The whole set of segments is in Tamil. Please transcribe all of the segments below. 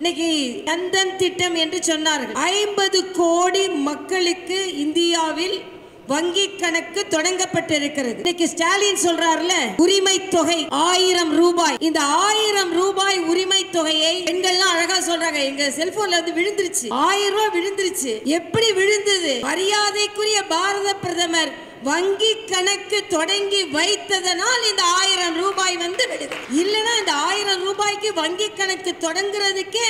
இன்னைக்கு ஜன்தன் திட்டம் என்று சொன்னார்கள். 50 கோடி மக்களுக்கு இந்தியாவில் வங்கி கணக்கு தொடங்கப்பட்டிருக்கிறது. இன்னைக்கு ஸ்டாலின் சொல்றாருல, உரிமை தொகை 1000 ரூபாய். இந்த 1000 ரூபாய் உரிமை தொகையை பெண்கள்லாம் அழகா சொல்றாங்க, எங்க செல்போன்ல வந்து விழுந்துருச்சு, 1000 ரூபாய் விழுந்துருச்சு. எப்படி விழுந்தது? மரியாதைக்குரிய பாரத பிரதமர் வங்கி கணக்கு தொடங்கி வைத்ததனால் இந்த 1000 ரூபாய் வந்து விடுது. இல்லைன்னா இந்த 1000 ரூபாய்க்கு வங்கி கணக்கு தொடங்குறதுக்கே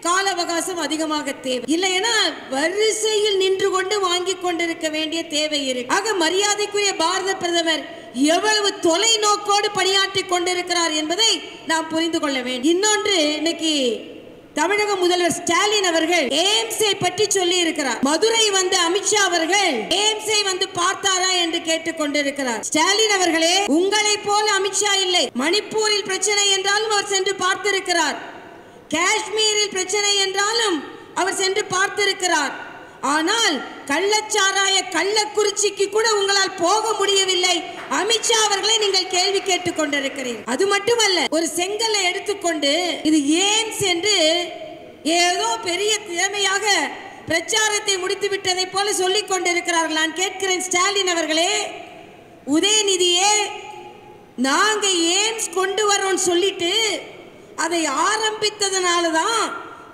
கால அவகாசம் அதிகமாக தேவை. இல்லைன்னா வரிசையில் நின்று கொண்டு வாங்கி கொண்டிருக்க வேண்டிய தேவை இருக்கு. ஆக மரியாதைக்குரிய பாரத பிரதமர் எவ்வளவு தொலைநோக்கோடு பணியாற்றி கொண்டிருக்கிறார் என்பதை நாம் புரிந்து கொள்ள வேண்டும். இன்னொன்று, இன்னைக்கு தமிழக முதல்வர் ஸ்டாலின் அவர்கள் எய்ம்ஸை பற்றி சொல்லி இருக்கிறார். மதுரை வந்து அமித்ஷா அவர்கள் எய்ம்ஸை வந்து பார்த்தாரா என்று கேட்டுக் கொண்டிருக்கிறார். ஸ்டாலின் அவர்களே, உங்களை போல அமித்ஷா இல்லை. மணிப்பூரில் பிரச்சனை என்றாலும் அவர் சென்று பார்த்திருக்கிறார். காஷ்மீரில் பிரச்சனை என்றாலும் அவர் சென்று பார்த்திருக்கிறார். ஆனால் கள்ளச்சாராய கள்ளக்குறிச்சிக்கு கூட உங்களால் போக முடியவில்லை. அமித்ஷா அவர்களை நீங்கள் கேள்வி கேட்டுக் கொண்டிருக்கிறீர்கள். அது மட்டுமல்ல, ஒரு செங்கலை எடுத்துக்கொண்டு இது எய்ம்ஸ் என்று ஏதோ பெரிய திறமையாக பிரச்சாரத்தை முடித்து விட்டதை போல சொல்லிக் கொண்டிருக்கிறார்கள். நான் கேட்கிறேன், ஸ்டாலின் அவர்களே, உதயநிதியே, நாங்க எய்ம்ஸ் கொண்டு வரோம் சொல்லிட்டு அதை ஆரம்பித்ததனாலதான்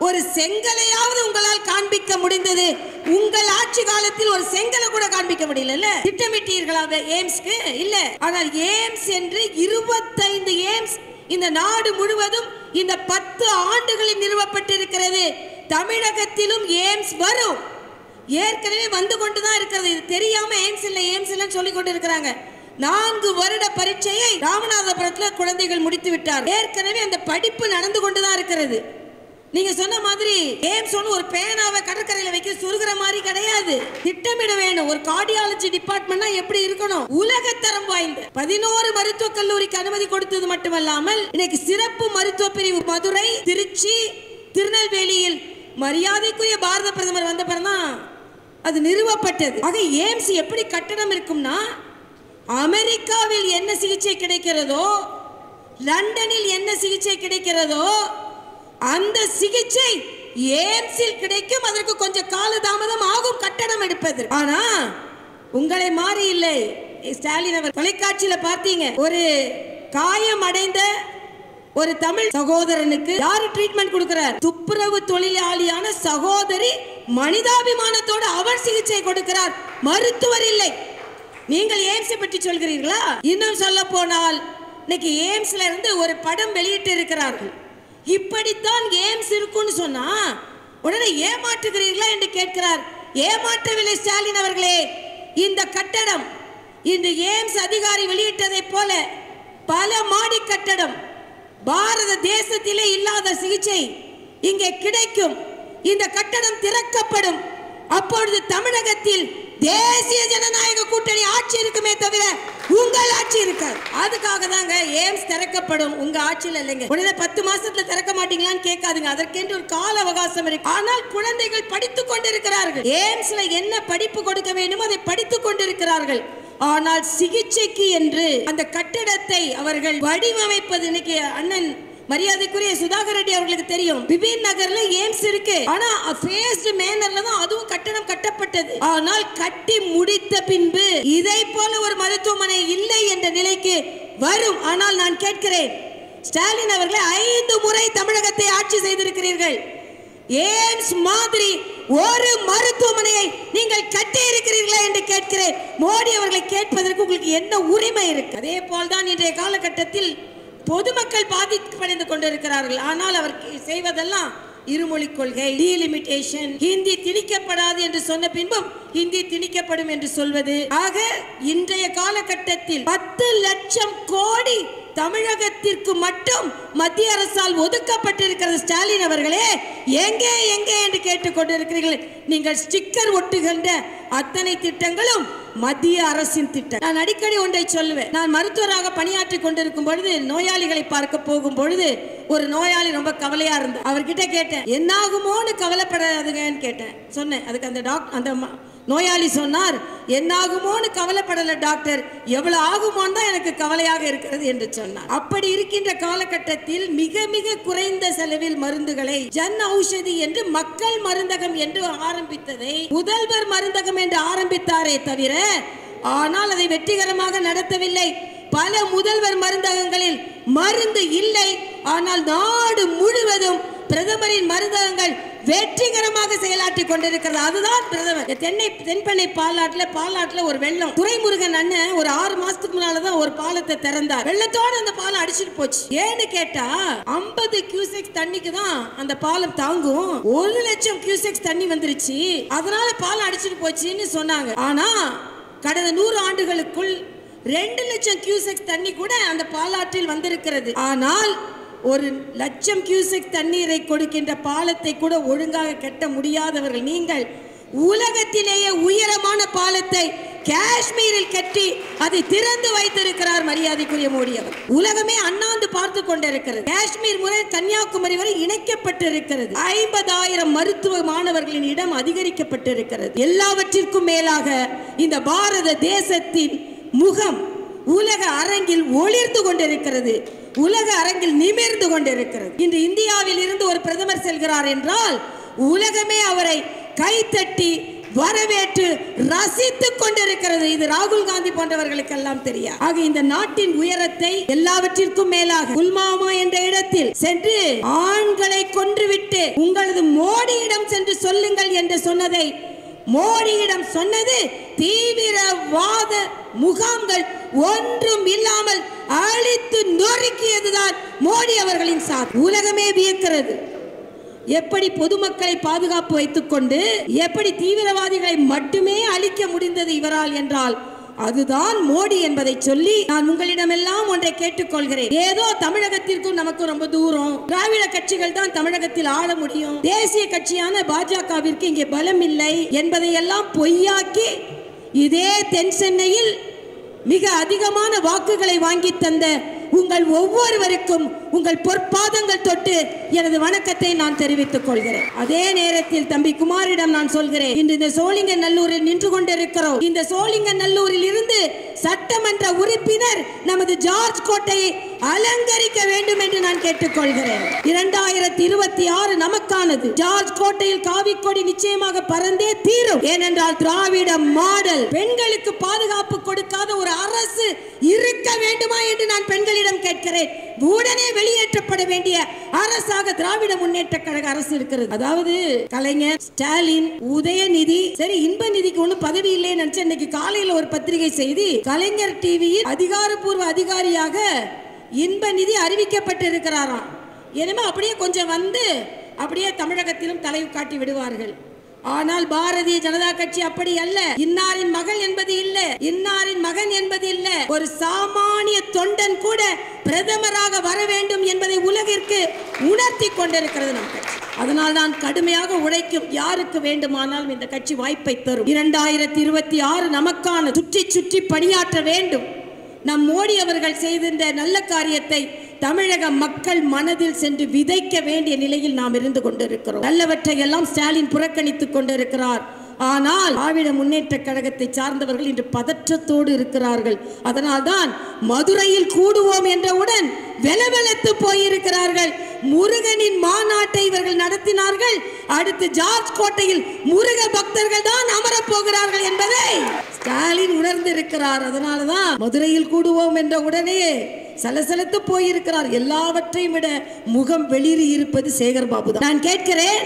ஒரு செங்கலையாவது உங்களால் காண்பிக்க முடிந்தது. உங்கள் ஆட்சி காலத்தில் ஒரு செங்கலை கூட காண்பிக்க முடியல. திட்டமிட்டீர்களா எய்ம்ஸ்க்கு? இல்ல. ஆனால் எய்ம்ஸ் என்று 25 எய்ம்ஸ் இந்த நாடு முழுவதும் இந்த 10 ஆண்டுகளில் நிறுவப்பட்டிருக்கிறது. தமிழகத்திலும் எய்ம்ஸ் வரும், ஏற்கனவே வந்து கொண்டுதான் இருக்கிறது. இது தெரியாம எய்ம்ஸ் இல்லை எய்ம்ஸ் இல்லைன்னு சொல்லிக் கொண்டு இருக்கிறாங்க. 4 வருட பரீட்சையை ராமநாதபுரத்தில் குழந்தைகள் முடித்து விட்டார். ஏற்கனவே அந்த படிப்பு நடந்து கொண்டுதான் இருக்கிறது. நீங்க சொன்ன மாதிரி எய்ம்ஸ் ஒரு பேனாவை கடற்கரையில் வைக்க சுருகிற மாதிரி கிடையாது. திட்டமிட வேணும். ஒரு கார்டியாலஜி டிபார்ட்மெண்ட்னா எப்படி இருக்கணும்? உலகத்தரம் வாய்ந்த 11 மருத்துவக் கல்லூரிக்கு அனுமதி கொடுத்தது மட்டுமல்லாமல் இன்னைக்கு சிறப்பு மருத்துவ பிரிவு மதுரை, திருச்சி, திருநெல்வேலியில் மரியாதைக்குரிய பாரத பிரதமர் வந்த பிறகுதான் அது நிறுவப்பட்டது. ஆக எய்ம்ஸ் எப்படி கட்டணம் இருக்கும்னா, அமெரிக்காவில் என்ன சிகிச்சை கிடைக்கிறதோ, லண்டனில் என்ன சிகிச்சை கிடைக்கிறதோ, அந்த சிகிச்சை எய்ம்ஸில் கிடைக்கும். அதற்கு கொஞ்சம் கால தாமதம் ஆகும் கட்டணம் எடுப்பது. ஆனா உங்களை மாறி இல்லை. ஸ்டாலின் அவர் தொலைக்காட்சியில பார்த்தீங்க, ஒரு காயம் அடைந்த ஒரு தமிழ் சகோதரனுக்கு யாரு ட்ரீட்மெண்ட் கொடுக்கிறார்? துப்புரவு தொழிலாளியான சகோதரி மனிதாபிமானத்தோடு அவர் சிகிச்சை கொடுக்கிறார், மருத்துவர் இல்லை. நீங்கள் எய்ம்ஸை பற்றி சொல்கிறீர்களா? இன்னும் சொல்ல போனால் இன்னைக்கு எய்ம்ஸ்ல இருந்து ஒரு படம் வெளியிட்டு இருக்கிறார்கள். இப்படித்தான் எய்ம்ஸ் இருக்குன்னு சொன்னா உடனே ஏமாற்றுகிறீர்களா என்று கேட்கிறார். ஏமாற்றவில்லை ஸ்டாலின் அவர்களே. இந்த கட்டடம் இன்று எய்ம்ஸ் அதிகாரி வெளியிட்டதை போல பல மாடி கட்டடம், பாரத தேசத்திலே இல்லாத சிகிச்சை இங்கே கிடைக்கும். இந்த கட்டடம் திறக்கப்படும். அப்பொழுது தமிழகத்தில் தேசிய ஜனநாயக கூட்டணி ஆட்சி இருக்குமே தவிர உங்கள் ஆட்சி இருக்காது. அதுக்காக தாங்க எய்ம்ஸ் திறக்கப்படும், உங்க ஆட்சியில் இல்லைங்க. உடனே 10 மாசத்துல திறக்க மாட்டீங்களான்னு கேட்காதுங்க. அதற்கென்று ஒரு கால அவகாசம் இருக்கு. ஆனால் குழந்தைகள் படித்துக் கொண்டிருக்கிறார்கள். எய்ம்ஸ்ல என்ன படிப்பு கொடுக்க வேண்டுமோ அதை படித்துக் கொண்டிருக்கிறார்கள். ஆனால் சிகிச்சைக்கு என்று அந்த கட்டிடத்தை அவர்கள் வடிவமைப்பது இன்னைக்கு அண்ணன் மரியாதைக்குரிய சுதாகர் ரெட்டி அவர்களுக்கு தெரியும். பிபின் நகர்ல எய்ம்ஸ் இருக்கு. ஆனா ஃபேஸ்ட் மேனர்ல தான் அதுவும் கட்டடம் கட்டப்பட்டது. ஆனால் கட்டி முடித்த பின்பு இதை போல ஒரு மருத்துவமனை இல்லை என்ற நிலைக்கு வரும். ஆனால் நான் கேட்கிறேன், ஸ்டாலின் அவர்களே, 5 முறை தமிழகத்தை ஆட்சி செய்திருக்கிறீர்கள். எய்ம்ஸ் மாதிரி ஒரு மருத்துவமனையை நீங்கள் கட்டி இருக்கிறீர்களா என்று கேட்கிறேன். மோடி அவர்களை கேட்பதற்கு உங்களுக்கு என்ன உரிமை இருக்கு? அதே போல்தான் இன்றைய காலகட்டத்தில் பொதுமக்கள் பாதிக்கப்படைந்து கொண்டிருக்கிறார்கள். ஆனால் அவர் செய்வதெல்லாம் இருமொழி கொள்கை, டீலிமிட்டேஷன், ஹிந்தி திணிக்கப்படாது என்று சொன்ன பின்பும் ஹிந்தி திணிக்கப்படும் என்று சொல்வது. ஆக இன்றைய காலகட்டத்தில் 10 லட்சம் கோடி தமிழகத்திற்கு மட்டும் மத்திய அரசால் ஒதுக்கப்பட்டிருக்கிறது. ஸ்டாலின் அவர்களே, எங்கே எங்கே என்று கேட்டுக்கொண்டிருக்கிறீர்கள். நீங்கள் ஸ்டிக்கர் ஒட்டுகின்ற அத்தனை திட்டங்களும் மத்திய அரசின் திட்டம். நான் அடிக்கடி ஒன்றை சொல்லுவேன். நான் மருத்துவராக பணியாற்றி கொண்டிருக்கும் பொழுது நோயாளிகளை பார்க்க போகும் பொழுது ஒரு நோயாளி ரொம்ப கவலையா இருந்தார். அவர்கிட்ட கேட்டேன், என்னாகுமோன்னு கவலைப்படாதுங்கன்னு கேட்டேன். சொன்னேன். அதுக்கு அந்த நோயாளி சொன்னார், என்னாகுமோன்னு கவலைப்படல டாக்டர், எவ்வளவு ஆகுமோன்னு தான் எனக்கு கவலையாக இருக்கிறது என்று சொன்னார். அப்படி இருக்கின்ற காலகட்டத்தில் மிக மிக குறைந்த செலவில் மருந்துகளை ஜன் ஔஷதி என்று மக்கள் மருந்தகம் என்று ஆரம்பித்ததை முதல்வர் மருந்தகம் என்று ஆரம்பித்தாரே தவிர, ஆனால் அதை வெற்றிகரமாக நடத்தவில்லை. பல முதல்வர் மருந்தகங்களில் மருந்து இல்லை. ஆனால் நாடு முழுவதும் பிரதமரின் மருந்தகங்கள் வெற்றிகரமாக செயலாற்றி கொண்டிருக்கிறது. அதுதான் பிரதமர். தென்பெண்ணை பாலாற்றுல ஒரு வெள்ளம், துரைமுருகன் அண்ணன் ஒரு 6 மாசத்துக்கு முன்னாலதான் ஒரு பாலத்தை திறந்தார். வெள்ளத்தோட அந்த பாலம் அடிச்சுட்டு போச்சு. ஏன்னு கேட்டா 50 கியூசெக் தண்ணிக்கு தான் அந்த பாலம் தாங்கும். 1 லட்சம் கியூசெக் தண்ணி வந்துருச்சு, அதனால பாலம் அடிச்சுட்டு போச்சுன்னு சொன்னாங்க. ஆனா கடந்த 100 ஆண்டுகளுக்குள் 2 லட்சம் கியூசெக் தண்ணி கூட அந்த பாலாற்றில் வந்திருக்கிறது. ஆனால் 1 லட்சம் கியூசெக் தண்ணீரை கொடுக்கின்ற பாலத்தை கூட ஒழுங்காக கட்ட முடியாதவர்கள் நீங்கள். உலகத்திலேயே உயரமான பாலத்தை காஷ்மீரில் கட்டி அதை திறந்து வைத்திருக்கிறார் மரியாதைக்குரிய மோடி அவர். உலகமே அண்ணாந்து பார்த்து கொண்டிருக்கிறது. காஷ்மீர் முதல் கன்னியாகுமரி வரை இணைக்கப்பட்டிருக்கிறது. 50,000 மருத்துவ மாணவர்களின் இடம் அதிகரிக்கப்பட்டிருக்கிறது. எல்லாவற்றிற்கும் மேலாக இந்த பாரத தேசத்தின் முகம் உலக அரங்கில் ஒளிர்ந்து கொண்டிருக்கிறது, உலக அரங்கில் நிமிர்ந்து கொண்டிருக்கிறது. இன்று இந்தியாவில் இருந்து ஒரு பிரதமர் செல்கிறார் என்றால் உலகமே அவரை கைத்தட்டி வரவேற்று ரசித்துக் கொண்டிருக்கிறது. இது ராகுல் காந்தி போன்றவர்களுக்கெல்லாம் தெரியாது. ஆக இந்த நாட்டின் உயரத்தை எல்லாவற்றிற்கும் மேலாக புல்வாமா என்ற இடத்தில் சென்று ஆண்களை கொன்றுவிட்டு உங்களது மோடியிடம் சென்று சொல்லுங்கள் என்று சொன்னதை மோடியிடம் சொன்னது தீவிரவாத முகாம்கள் ஒன்றும் இல்லாமல் அழித்து நொறுக்கியதுதான் மோடி அவர்களின் சாதனை. உலகமே வியக்கிறது. எப்படி பொதுமக்களை பாதுகாப்பு வைத்துக் கொண்டு எப்படி தீவிரவாதிகளை மட்டுமே அழிக்க முடிந்தது இவரால் என்றால் அதுதான் மோடி என்பதை சொல்லி நான் உங்களிடமெல்லாம் ஒன்றை கேட்டுக்கொள்கிறேன். ஏதோ தமிழகத்திற்கும் நமக்கு ரொம்ப தூரம், திராவிட கட்சிகள் தான் தமிழகத்தில் ஆள முடியும், தேசிய கட்சியான பாஜகவிற்கு இங்கே பலம் இல்லை என்பதை எல்லாம் பொய்யாக்கி இதே தென் சென்னையில் மிக அதிகமான வாக்குகளை வாங்கி தந்த உங்கள் ஒவ்வொருவருக்கும் உங்கள் பொற்பாதங்கள் தொட்டு எனது வணக்கத்தை நான் தெரிவித்துக் கொள்கிறேன். அதே நேரத்தில் தம்பி குமாரிடம் நான் சொல்கிறேன், இன்று இந்த சோழிங்கநல்லூரில் நின்று கொண்டிருக்கிறோம். இந்த சோழிங்கநல்லூரில் இருந்து சட்டமன்ற உறுப்பினர் நமது ஜார்ஜ் கோட்டையை அலங்கரிக்க வேண்டும் என்று நான் கேட்டுக்கொள்கிறேன். 2026 நமக்கானது. ஜார்ஜ் கோட்டையில் காவிக்கொடி நிச்சயமாக பறந்தே தீரும். ஏனென்றால் திராவிட மாடல் பெண்களுக்கு பாதுகாப்பு கொடுக்காத ஒரு அரசு இருக்க வேண்டுமா என்று நான் பெண்களிடம் கேட்கிறேன். உடனே வெளியேற்றப்பட வேண்டிய அரசாக திராவிட முன்னேற்ற கழக அரசு இருக்கிறது. அதாவது கலைஞர், ஸ்டாலின், உதயநிதி, சரி இன்ப நிதிக்கு ஒன்னும் பதவி இல்லைன்னு நினைச்ச இன்னைக்கு காலையில் ஒரு பத்திரிகை செய்தி, கலைஞர் டிவியில் அதிகாரப்பூர்வ அதிகாரியாக இன்ப நிதி அறிவிக்கப்பட்டிருக்கிறாராம். எனவே அப்படியே கொஞ்சம் வந்து அப்படியே தமிழகத்திலும் தலைவு காட்டி விடுவார்கள். ஆனால் பாரதிய ஜனதா கட்சி அப்படி அல்ல. இன்னாரின் மகள் என்பது இல்ல, இன்னாரின் மகன் என்பது இல்ல. ஒரு சாமானிய தொண்டன் கூட பிரதமராக வர வேண்டும் என்பதை உலகிற்கு உணர்த்தி கொண்டிருக்கிறது நம் கட்சி. அதனால் நான் கடுமையாக உழைக்கும் யாருக்கு வேண்டுமானாலும் இந்த கட்சி வாய்ப்பை தரும். 2026 நமக்கான. சுற்றி சுற்றி பணியாற்ற வேண்டும். நம் மோடி அவர்கள் செய்திருந்த நல்ல காரியத்தை தமிழக மக்கள் மனதில் சென்று விதைக்க வேண்டிய நிலையில் நாம் இருந்து கொண்டிருக்கிறோம். நல்லவற்றை எல்லாம் ஸ்டாலின் புறக்கணித்துக் கொண்டிருக்கிறார். ஆனால் திராவிட முன்னேற்ற கழகத்தை சார்ந்தவர்கள் இன்று பதற்றத்தோடு இருக்கிறார்கள். அதனால்தான் மதுரையில் கூடுவோம் என்றவுடன் வெலவெலத்து போயிருக்கிறார்கள். முருகனின் மாநாட்டை இவர்கள் நடத்தினார்கள். அடுத்து ஜார்ஜ் கோட்டையில் முருக பக்தர்கள் தான் அமரப் போகிறார்கள் என்பதை ஸ்டாலின் உணர்ந்திருக்கிறார். அதனாலதான் மதுரையில் கூடுவோம் என்ற உடனே சலசலத்து போயிருக்கிறார். எல்லாவற்றையும் விட முகம் வெளிரி இருப்பது சேகர்பாபு தான். நான் கேட்கிறேன்,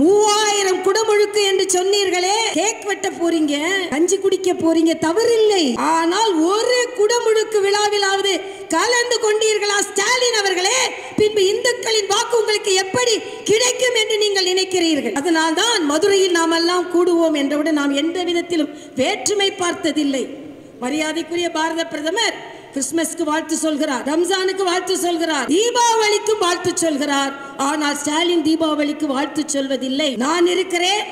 3000 குடமுழுக்கு என்று சொன்னீர்களே, கேக் வெட்ட போறீங்க, கஞ்சி குடிக்க போறீங்க, தவறில்லை. ஆனால் ஒரு குடமுழுக்கு விழாவிலாவது கலந்து கொண்டீர்களா ஸ்டாலின் அவர்களே? பின்பு இந்துக்களின் வாக்கு உங்களுக்கு எப்படி கிடைக்கும் என்று நீங்கள் நினைக்கிறீர்கள்? அதனால் தான் மதுரையில் நாம் எல்லாம் கூடுவோம் என்றவுடன் நாம் எந்த விதத்திலும் வேற்றுமை பார்த்ததில்லை. மரியாதைக்குரிய பாரத பிரதமர் கிறிஸ்துமஸ்க்கு வாழ்த்து சொல்கிறார், ரம்ஜானுக்கு வாழ்த்து சொல்கிறார், தீபாவளிக்கு வாழ்த்து சொல்கிறார். ஆனால் ஸ்டாலின் தீபாவளிக்கு வாழ்த்து சொல்வதில்லை. நான் இருக்கிறேன்.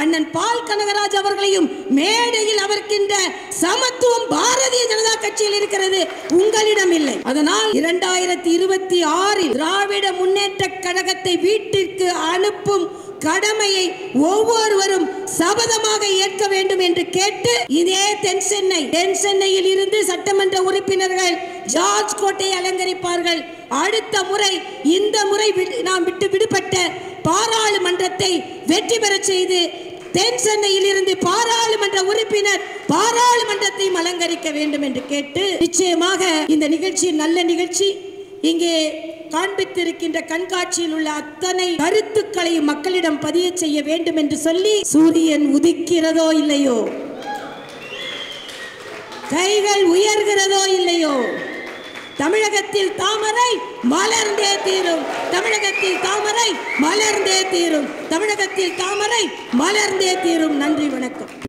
அண்ணன் பால் கனகராஜ் அவர்களையும் மேடையில் அவர்கின்ற சமத்துவம் பாரதிய ஜனதா கட்சியில் இருக்கிறது, உங்களிடம் இல்லை. அதனால் 2026 திராவிட முன்னேற்ற கழகத்தை வீட்டிற்கு அனுப்பும் கடமையை ஒவ்வொருவரும் சபதமாக ஏற்க வேண்டும் என்று கேட்டு இதே தென் சென்னையில் இருந்து சட்டமன்ற உறுப்பினர்கள் ஜார்ஜ் கோட்டையை அலங்கரிப்பார்கள். அடுத்த முறை இந்த முறை நாம் விடுபட்ட பாராளுமன்றத்தை வெற்றி பெற செய்து தென் சென்னையில் இருந்து பாராளுமன்ற உறுப்பினர் பாராளுமன்றத்தை அலங்கரிக்க வேண்டும் என்று கேட்டு, நிச்சயமாக இந்த நிகழ்ச்சி நல்ல நிகழ்ச்சி. இங்கே காண்பித்திருக்கின்ற கண்காட்சியில் உள்ள அத்தனை கருத்துக்களை மக்களிடம் பதிய செய்ய வேண்டும் என்று சொல்லி, சூரியன் உதிக்கிறதோ இல்லையோ, கைகள் உயர்கிறதோ இல்லையோ, தமிழகத்தில் தாமரை மலர்ந்தே தீரும், தமிழகத்தில் தாமரை மலர்ந்தே தீரும், தமிழகத்தில் தாமரை மலர்ந்தே தீரும். நன்றி, வணக்கம்.